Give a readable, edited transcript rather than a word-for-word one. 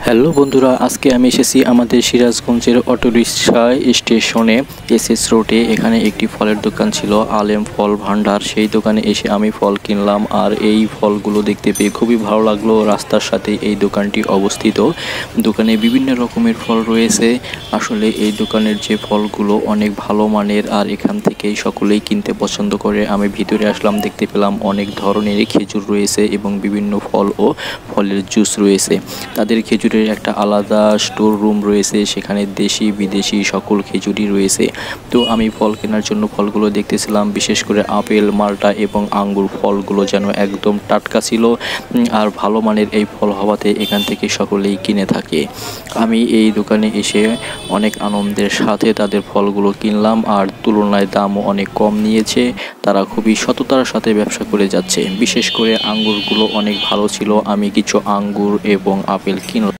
Hello বন্ধুরা, আজকে আমি এসেছি আমাদের সিরাজগঞ্জের অটোরিকশা স্টেশনে এসএস রোডে। এখানে একটি ফলের দোকান ছিল, আলেম ফল ভান্ডার। সেই দোকানে এসে আমি ফল কিনলাম, আর এই ফলগুলো দেখতে পেয়ে খুবই ভালো লাগলো। রাস্তার সাথে এই দোকানটি অবস্থিত। দোকানে বিভিন্ন রকমের ফল রয়েছে। আসলে এই দোকানের যে ফলগুলো অনেক ভালো মানের, আর এখান থেকেই সকলেই কিনতে পছন্দ করে। আমি ভিতরে আসলাম, দেখতে পেলাম অনেক ধরনের খেজুর রয়েছে এবং বিভিন্ন ফল ও ফলের জুস রয়েছে। তাদের খেজুরের একটা আলাদা স্টোর রুম রয়েছে, সেখানে দেশি বিদেশি সকল খেজুরই রয়েছে। তো আমি ফল কেনার জন্য ফলগুলো দেখতেছিলাম, বিশেষ করে আপেল, মালটা এবং আঙ্গুর। ফলগুলো যেন একদম টাটকা ছিল, আর ভালো মানের এই ফল হওয়াতে এখান থেকে সকলেই কিনে থাকে। আমি এই দোকানে এসে অনেক আনন্দের সাথে তাদের ফলগুলো কিনলাম, আর তুলনায় দামও অনেক কম নিয়েছে। তারা খুবই সততার সাথে ব্যবসা করে যাচ্ছে। বিশেষ করে আঙ্গুরগুলো অনেক ভালো ছিল। আমি কিছু আঙ্গুর এবং আপেল কিনলাম।